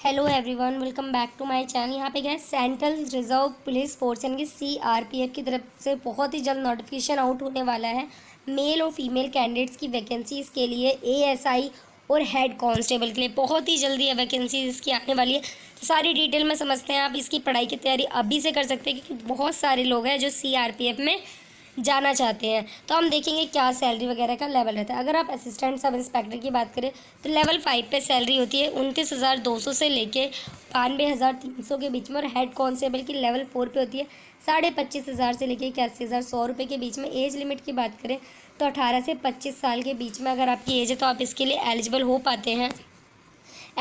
Hello everyone, welcome back to my channel. यहाँ पे क्या है, सेंट्रल रिजर्व पुलिस फोर्स यानी कि सीआरपीएफ की तरफ से बहुत ही जल्द नोटिफिकेशन आउट होने वाला है। मेल और फीमेल कैंडिडेट्स की वैकेंसीज़ के लिए एएसआई और हेड कांस्टेबल के लिए बहुत ही जल्दी ये वैकेंसीज इसकी आने वाली है। तो सारी डिटेल में समझते हैं। आप इसकी पढ़ाई की तैयारी अभी से कर सकते हैं क्योंकि बहुत सारे लोग हैं जो सीआरपीएफ में जाना चाहते हैं। तो हम देखेंगे क्या सैलरी वगैरह का लेवल रहता है। अगर आप असिस्टेंट सब इंस्पेक्टर की बात करें तो लेवल 5 पे सैलरी होती है 29,200 से लेके 92,300 के बीच में, और हेड कांस्टेबल की लेवल 4 पे होती है 25,500 से लेके 81,100 रुपये के बीच में। एज लिमिट की बात करें तो 18 से 25 साल के बीच में अगर आपकी एज है तो आप इसके लिए एलिजिबल हो पाते हैं।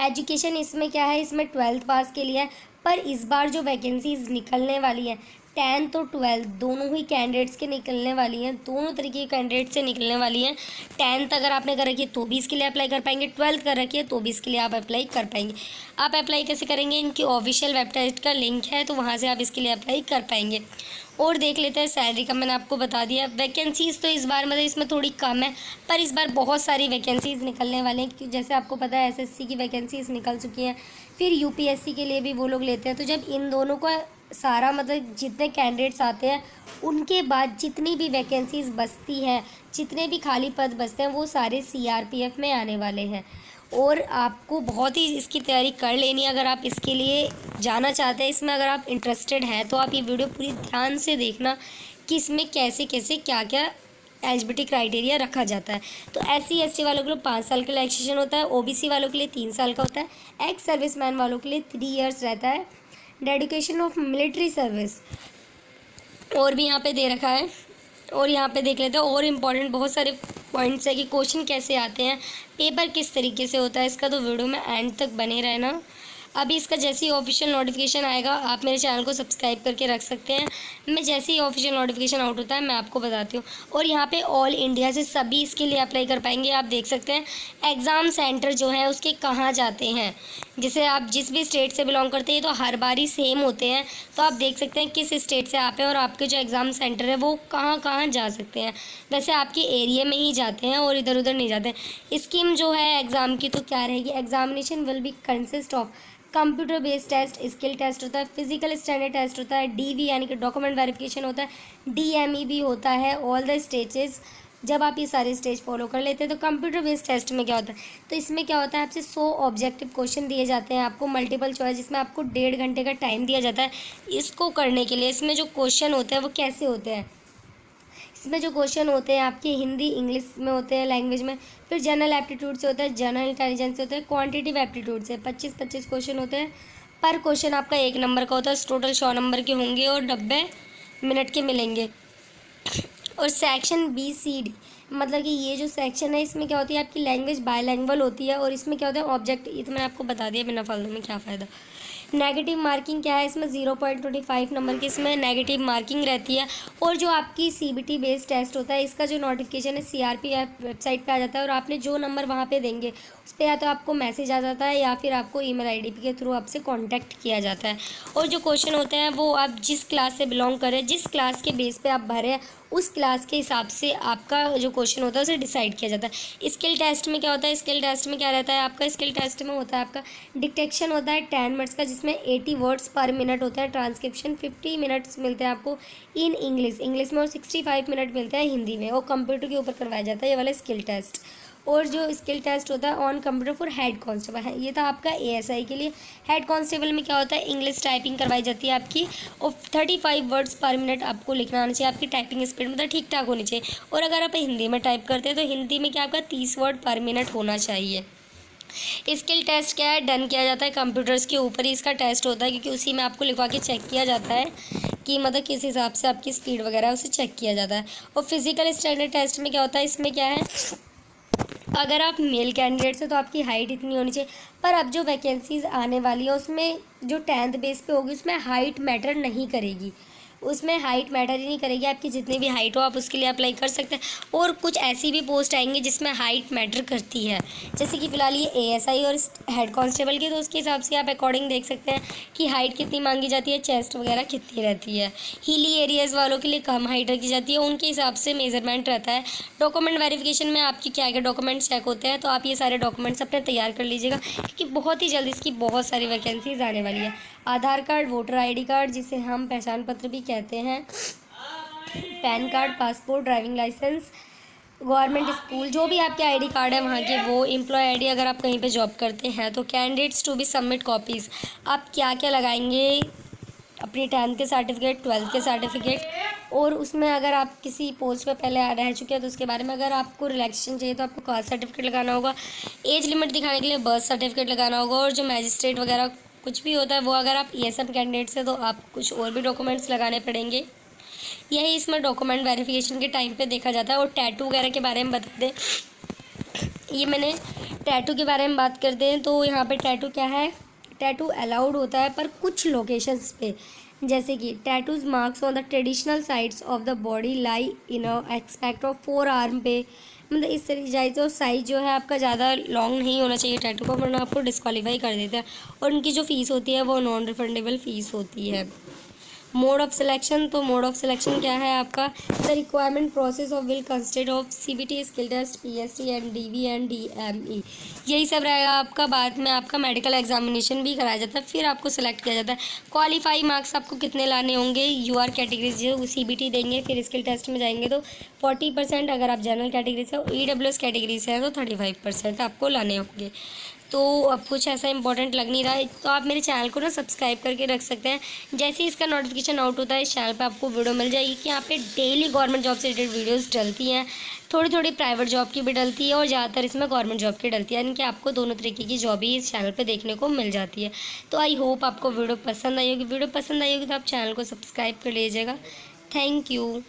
एजुकेशन इसमें क्या है, इसमें 12th पास के लिए है। पर इस बार जो वैकेंसीज निकलने वाली है 10th और 12th दोनों ही कैंडिडेट्स के निकलने वाली हैं, दोनों तरीके के कैंडिडेट से निकलने वाली हैं। 10th अगर आपने कर रखी है तो भी इसके लिए अप्लाई कर पाएंगे, 12th कर रखी है तो भी इसके लिए आप अप्लाई कर पाएंगे। आप अप्लाई कैसे करेंगे, इनकी ऑफिशियल वेबसाइट का लिंक है तो वहाँ से आप इसके लिए अप्लाई कर पाएंगे। और देख लेते हैं सैलरी का, मैंने आपको बता दिया। वैकेंसीज़ तो इस बार मतलब इसमें थोड़ी कम है, पर इस बार बहुत सारी वैकेंसीज़ निकलने वाले हैं क्योंकि जैसे आपको पता है एसएससी की वैकेंसीज़ निकल चुकी हैं, फिर यूपीएससी के लिए भी वो लोग लेते हैं। तो जब इन दोनों का सारा मतलब जितने कैंडिडेट्स आते हैं उनके बाद जितनी भी वैकेंसीज़ बचती हैं, जितने भी खाली पद बचते हैं वो सारे सीआरपीएफ में आने वाले हैं। और आपको बहुत ही इसकी तैयारी कर लेनी है अगर आप इसके लिए जाना चाहते हैं। इसमें अगर आप इंटरेस्टेड हैं तो आप ये वीडियो पूरी ध्यान से देखना कि इसमें कैसे कैसे क्या क्या एलिजिबिलिटी क्राइटेरिया रखा जाता है। तो SC/ST वालों के लिए 5 साल का रिलैक्सेशन होता है, OBC वालों के लिए 3 साल का होता है, एक्स सर्विसमैन वालों के लिए 3 इयर्स रहता है, डेडिकेशन ऑफ मिलिट्री सर्विस और भी यहाँ पे दे रखा है। और यहाँ पे देख लेते हैं और इम्पॉर्टेंट बहुत सारे पॉइंट्स है कि क्वेश्चन कैसे आते हैं, पेपर किस तरीके से होता है इसका, तो वीडियो में एंड तक बने रहना। अभी इसका जैसे ही ऑफिशियल नोटिफिकेशन आएगा आप मेरे चैनल को सब्सक्राइब करके रख सकते हैं। मैं जैसे ही ऑफिशियल नोटिफिकेशन आउट होता है मैं आपको बताती हूँ। और यहाँ पे ऑल इंडिया से सभी इसके लिए अप्लाई कर पाएंगे। आप देख सकते हैं एग्ज़ाम सेंटर जो है उसके कहाँ जाते हैं, जैसे आप जिस भी स्टेट से बिलोंग करते हैं तो हर बारी सेम होते हैं। तो आप देख सकते हैं किस स्टेट से आप हैं और आपके जो एग्ज़ाम सेंटर है वो कहाँ कहाँ जा सकते हैं। वैसे आपके एरिया में ही जाते हैं और इधर उधर नहीं जाते हैं। स्कीम जो है एग्ज़ाम की तो क्या रहेगी, examination will be consist of computer based test, skill test होता है, फिजिकल स्टैंडर्ड टेस्ट होता है, DV यानी कि डॉक्यूमेंट वेरिफिकेशन होता है, DME भी होता है। ऑल द स्टेजेस जब आप ये सारे स्टेज फॉलो कर लेते हैं तो कंप्यूटर बेस्ड टेस्ट में क्या होता है, तो इसमें क्या होता है आपसे 100 ऑब्जेक्टिव क्वेश्चन दिए जाते हैं, आपको मल्टीपल चॉइस जिसमें आपको 1.5 घंटे का टाइम दिया जाता है इसको करने के लिए। इसमें जो क्वेश्चन होते हैं वो कैसे होते हैं, इसमें जो क्वेश्चन होते हैं आपके हिंदी इंग्लिश में होते हैं लैंग्वेज में, फिर जनरल एप्टीट्यूड से होता है, जनरल इंटेलिजेंस से होता है, क्वांटिटिव एप्टीट्यूड से 25-25 क्वेश्चन होते हैं। पर क्वेश्चन आपका 1 नंबर का होता है, टोटल 100 नंबर के होंगे और 90 मिनट के मिलेंगे। और सेक्शन BCD मतलब कि ये जो सेक्शन है इसमें क्या होती है आपकी लैंग्वेज बायलैंग्वेज होती है। और इसमें क्या होता है ऑब्जेक्ट, ये तो मैंने आपको बता दिया बिना फालतू में क्या फ़ायदा। नेगेटिव मार्किंग क्या है, इसमें 0.25 नंबर की इसमें नेगेटिव मार्किंग रहती है। और जो आपकी CBT बेस्ड टेस्ट होता है इसका जो नोटिफिकेशन है CRPF वेबसाइट पे आ जाता है और आपने जो नंबर वहाँ पे देंगे उस पर या तो आपको मैसेज आ जाता है या फिर आपको email ID के थ्रू आपसे कांटेक्ट किया जाता है। और जो क्वेश्चन होते हैं वो आप जिस क्लास से बिलोंग करें, जिस क्लास के बेस पे आप भरें उस क्लास के हिसाब से आपका जो क्वेश्चन होता है उसे डिसाइड किया जाता है। स्किल टेस्ट में क्या होता है, स्किल टेस्ट में क्या रहता है आपका, स्किल टेस्ट में होता है आपका डिक्टेशन होता है 10 मिनट्स का जिसमें 80 वर्ड्स पर मिनट होता है, ट्रांसक्रिप्शन 50 मिनट्स मिलते हैं आपको इन इंग्लिश में, और 65 मिनट मिलते हैं हिंदी में, और कंप्यूटर के ऊपर करवाया जाता है ये वाला स्किल टेस्ट। और जो स्किल टेस्ट होता है on computer for head constable है, ये था आपका ASI के लिए। हेड कांस्टेबल में क्या होता है इंग्लिश टाइपिंग करवाई जाती है आपकी, और 35 वर्ड्स पर मिनट आपको लिखना आना चाहिए, आपकी टाइपिंग स्पीड मतलब ठीक ठाक होनी चाहिए। और अगर आप हिंदी में टाइप करते हैं तो हिंदी में क्या आपका 30 वर्ड पर मिनट होना चाहिए। स्किल टेस्ट क्या है, डन किया जाता है कंप्यूटर्स के ऊपर ही इसका टेस्ट होता है क्योंकि उसी में आपको लिखवा के चेक किया जाता है कि मतलब किस हिसाब से आपकी स्पीड वगैरह है उसे चेक किया जाता है। और फिजिकल स्टैंडर्ड टेस्ट में क्या होता है, इसमें क्या है अगर आप मेल कैंडिडेट से तो आपकी हाइट इतनी होनी चाहिए। पर अब जो वैकेंसीज़ आने वाली है उसमें जो 10th बेस पे होगी उसमें हाइट मैटर नहीं करेगी, उसमें हाइट मैटर ही नहीं करेगी, आपकी जितनी भी हाइट हो आप उसके लिए अप्लाई कर सकते हैं। और कुछ ऐसी भी पोस्ट आएंगी जिसमें हाइट मैटर करती है, जैसे कि फ़िलहाल ये ASI और हेड कांस्टेबल की, तो उसके हिसाब से आप अकॉर्डिंग देख सकते हैं कि हाइट कितनी मांगी जाती है, चेस्ट वगैरह कितनी रहती है। हिली एरियाज़ वालों के लिए कम हाइट रखी जाती है, उनके हिसाब से मेजरमेंट रहता है। डॉक्यूमेंट वेरिफिकेशन में आपके क्या क्या डॉक्यूमेंट्स चेक होते हैं, तो आप ये सारे डॉक्यूमेंट्स अपने तैयार कर लीजिएगा, क्योंकि बहुत ही जल्द इसकी बहुत सारी वैकेंसीज आने वाली है। Aadhaar card, voter ID card जिसे हम पहचान पत्र भी कहते हैं, PAN card, passport, driving licence, government school, जो भी आपके ID कार्ड है वहाँ के वो, एम्प्लॉय ID अगर आप कहीं पे जॉब करते हैं तो। Candidates to be submit copies, आप क्या क्या लगाएंगे, अपनी 10th के सर्टिफिकेट, 12th के सर्टिफिकेट, और उसमें अगर आप किसी पोस्ट पे पहले रह चुके हैं तो उसके बारे में, अगर आपको रिलैक्सेशन चाहिए तो आपको कास्ट सर्टिफिकेट लगाना होगा, एज लिमिट दिखाने के लिए बर्थ सर्टिफिकेट लगाना होगा, और जो मैजिस्ट्रेट वगैरह कुछ भी होता है वो, अगर आप ESM कैंडिडेट्स हैं तो आप कुछ और भी डॉक्यूमेंट्स लगाने पड़ेंगे। यही इसमें डॉक्यूमेंट वेरिफिकेशन के टाइम पे देखा जाता है। और टैटू वगैरह के बारे में बता दें, ये मैंने टैटू के बारे में बात करते हैं तो यहाँ पे टैटू क्या है, टैटू अलाउड होता है पर कुछ लोकेशंस पे, जैसे कि tattoos marks on the traditional sides of the body lie in expect of 4 arm पे, मतलब इस तरीके जाए तो साइज जो है आपका ज़्यादा लॉन्ग नहीं होना चाहिए टैटू का, वरना आपको डिस्क्वालीफाई कर देता है। और उनकी जो फ़ीस होती है वो नॉन रिफंडेबल फ़ीस होती है। मोड ऑफ सिलेक्शन, तो मोड ऑफ सिलेक्शन क्या है आपका, the requirement process of will consist of CBT, स्किल टेस्ट, PST, MDV एंड DME, यही सब रहेगा आपका। बाद में आपका मेडिकल एग्जामिनेशन भी कराया जाता है, फिर आपको सेलेक्ट किया जाता है। क्वालिफाई मार्क्स आपको कितने लाने होंगे, UR कैटेगरीज जो CBT देंगे, फिर स्किल टेस्ट में जाएंगे तो 40%, अगर आप जनरल कैटेगरी से हो, EWS कैटेगरी से हैं तो 35% आपको लाने होंगे। तो अब कुछ ऐसा इंपॉर्टेंट लग नहीं रहा है तो आप मेरे चैनल को ना सब्सक्राइब करके रख सकते हैं। जैसे ही इसका नोटिफिकेशन आउट होता है इस चैनल पे आपको वीडियो मिल जाएगी कि यहाँ पे डेली गवर्नमेंट जॉब से रिलेटेड वीडियोस डलती हैं, थोड़ी थोड़ी प्राइवेट जॉब की भी डलती है और ज़्यादातर इसमें गवर्नमेंट जॉब की डलती है, यानी कि आपको दोनों तरीके की जॉब ही इस चैनल पर देखने को मिल जाती है। तो आई होप आपको वीडियो पसंद आई होगी। वीडियो पसंद आई होगी तो आप चैनल को सब्सक्राइब कर लीजिएगा। Thank you.